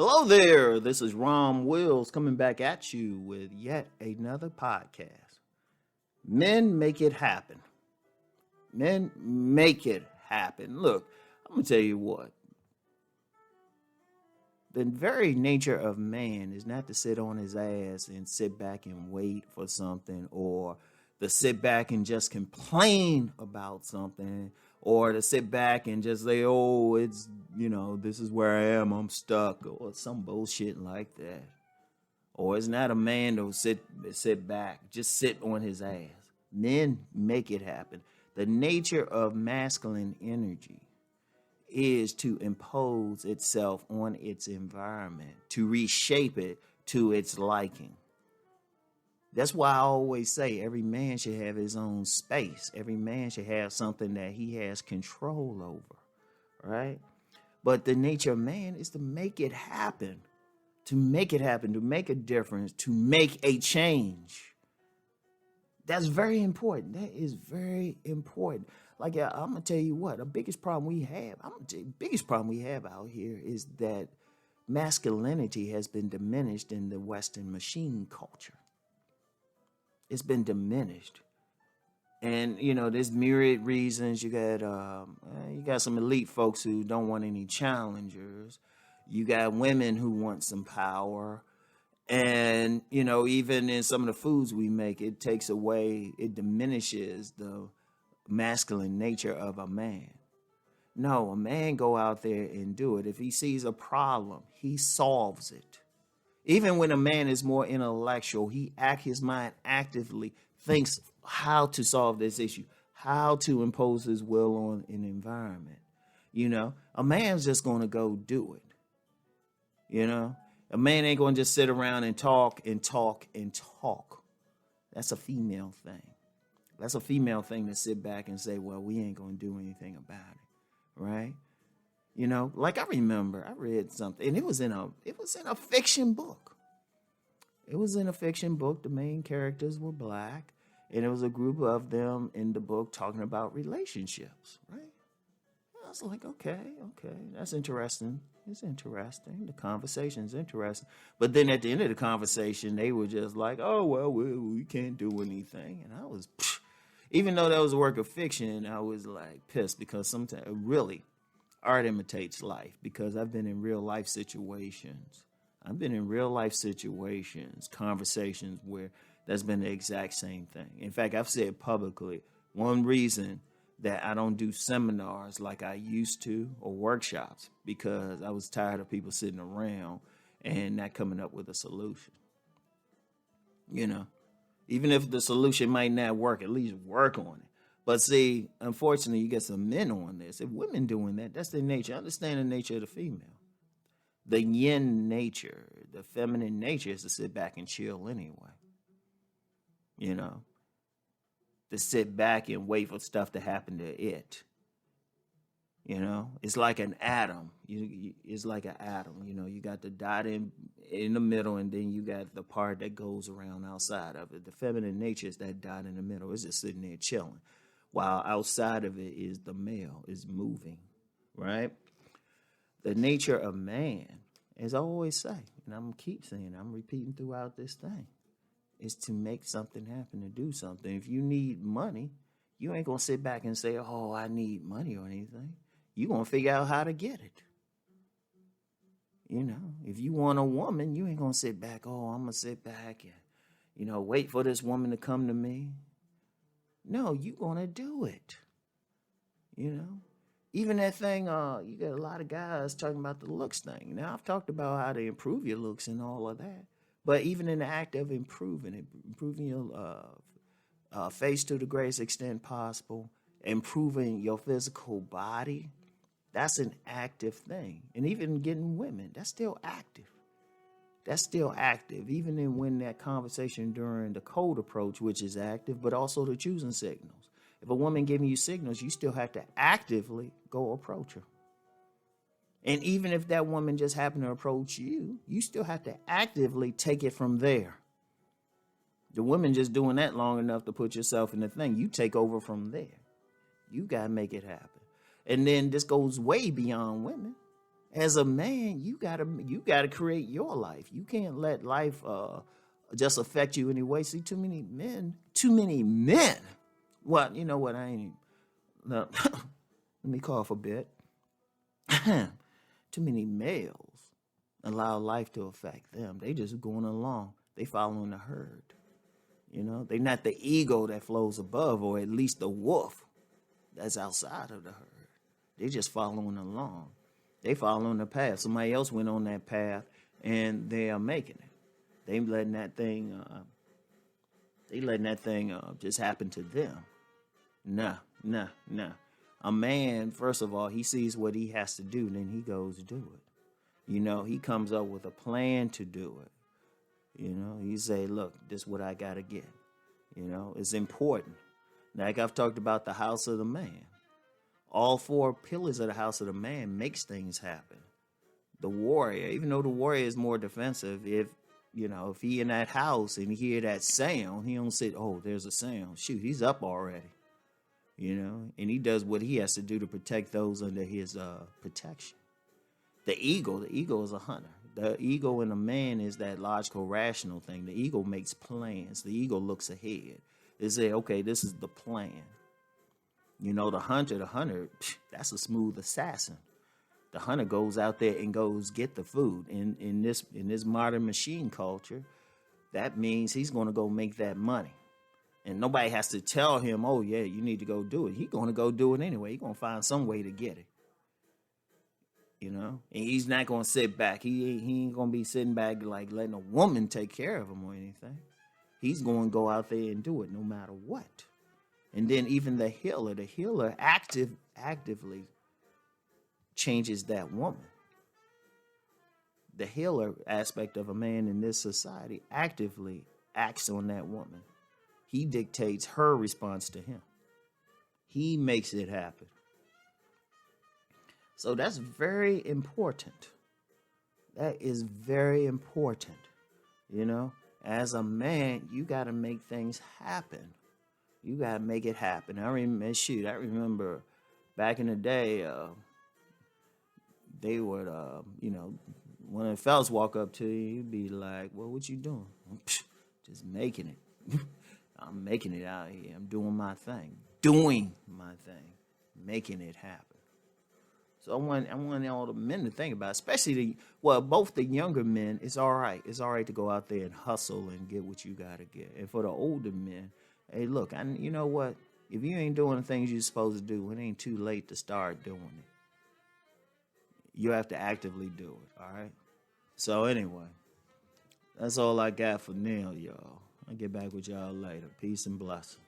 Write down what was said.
Hello there. This is Rom Wills coming back at you with yet another podcast. Men make it happen. Men make it happen. Look, I'm going to tell you what. The very nature of man is not to sit on his ass and sit back and wait for something, or to sit back and just complain about something, or to sit back and just say, oh, it's, this is where I am, I'm stuck, or some bullshit like that. Or it's not a man to sit back, just sit on his ass. Men make it happen. The nature of masculine energy is to impose itself on its environment, to reshape it to its liking. That's why I always say every man should have his own space. Every man should have something that he has control over, right? But the nature of man is to make it happen, to make it happen, to make a difference, to make a change. That's very important. That is very important. Like, I'm going to tell you what, the biggest problem we have out here is that masculinity has been diminished in the Western machine culture. It's been diminished. And, there's myriad reasons. You got some elite folks who don't want any challengers. You got women who want some power. And, even in some of the foods we make, it diminishes the masculine nature of a man. No, a man go out there and do it. If he sees a problem, he solves it. Even when a man is more intellectual, his mind actively thinks how to solve this issue, how to impose his will on an environment. A man's just going to go do it. A man ain't going to just sit around and talk and talk and talk. That's a female thing. That's a female thing to sit back and say, well, we ain't going to do anything about it, right? Like I remember I read something, and it was in a fiction book. It was in a fiction book. The main characters were black, and it was a group of them in the book talking about relationships, right? I was like, okay, that's interesting. It's interesting. The conversation's interesting. But then at the end of the conversation, they were just like, oh, well, we can't do anything. And I was, even though that was a work of fiction, I was like pissed, because sometimes really art imitates life, because I've been in real life situations. Conversations where that's been the exact same thing. In fact, I've said publicly, one reason that I don't do seminars like I used to, or workshops, because I was tired of people sitting around and not coming up with a solution. Even if the solution might not work, at least work on it. But see, unfortunately, you get some men on this. If women doing that, that's their nature. Understand the nature of the female. The yin nature, the feminine nature, is to sit back and chill anyway. To sit back and wait for stuff to happen to it. It's like an atom. It's like an atom. You got the dot in the middle, and then you got the part that goes around outside of it. The feminine nature is that dot in the middle. It's just sitting there chilling, while outside of it is the male, is moving, right? The nature of man, as I always say, and I'm keep saying, I'm repeating throughout this thing, is to make something happen, to do something. If you need money, you ain't going to sit back and say, oh, I need money or anything. You're going to figure out how to get it. If you want a woman, you ain't going to sit back, oh, I'm going to sit back and, wait for this woman to come to me. No, you're going to do it. Even that thing, you got a lot of guys talking about the looks thing. Now, I've talked about how to improve your looks and all of that. But even in the act of improving your face to the greatest extent possible, improving your physical body, that's an active thing. And even getting women, that's still active. Even when that conversation during the cold approach, which is active, but also the choosing signals. If a woman giving you signals, you still have to actively go approach her. And even if that woman just happened to approach you, you still have to actively take it from there. The woman just doing that long enough to put yourself in the thing. You take over from there. You got to make it happen. And then this goes way beyond women. As a man, you gotta create your life. You can't let life just affect you anyway. See, too many men. Too many men. Well, you know what? I ain't. No, let me cough a bit. Too many males allow life to affect them. They just going along. They following the herd. You know, they not the ego that flows above, or at least the wolf that's outside of the herd. They just following along. They following the path. Somebody else went on that path, and they are making it. They letting that thing. Just happen to them. Nah. A man, first of all, he sees what he has to do, then he goes to do it. You know, he comes up with a plan to do it. You know, he say, look, this is what I got to get. You know, it's important. Like I've talked about the house of the man. All 4 pillars of the house of the man makes things happen. The warrior, even though the warrior is more defensive, if he in that house and he hear that sound, he don't say, oh, there's a sound. Shoot, he's up already. You know, and he does what he has to do to protect those under his protection. The ego is a hunter. The ego in a man is that logical, rational thing. The ego makes plans. The ego looks ahead. They say, okay, this is the plan. You know, the hunter, that's a smooth assassin. The hunter goes out there and goes get the food. In this modern machine culture, that means he's going to go make that money. And nobody has to tell him, oh, yeah, you need to go do it. He's going to go do it anyway. He's going to find some way to get it. You know? And he's not going to sit back. He ain't going to be sitting back like letting a woman take care of him or anything. He's going to go out there and do it no matter what. And then even the healer actively changes that woman. The healer aspect of a man in this society actively acts on that woman. He dictates her response to him. He makes it happen. So that's very important. That is very important. You know, as a man, you got to make things happen. You got to make it happen. I remember back in the day, they would, when a fellas walk up to you, you'd be like, well, what you doing? Just making it. I'm making it out here. I'm doing my thing. Making it happen. So I want all the men to think about it, especially both the younger men. It's all right. It's all right to go out there and hustle and get what you got to get. And for the older men, hey, look, you know what? If you ain't doing the things you're supposed to do, it ain't too late to start doing it. You have to actively do it, all right? So anyway, that's all I got for now, y'all. I'll get back with y'all later. Peace and blessings.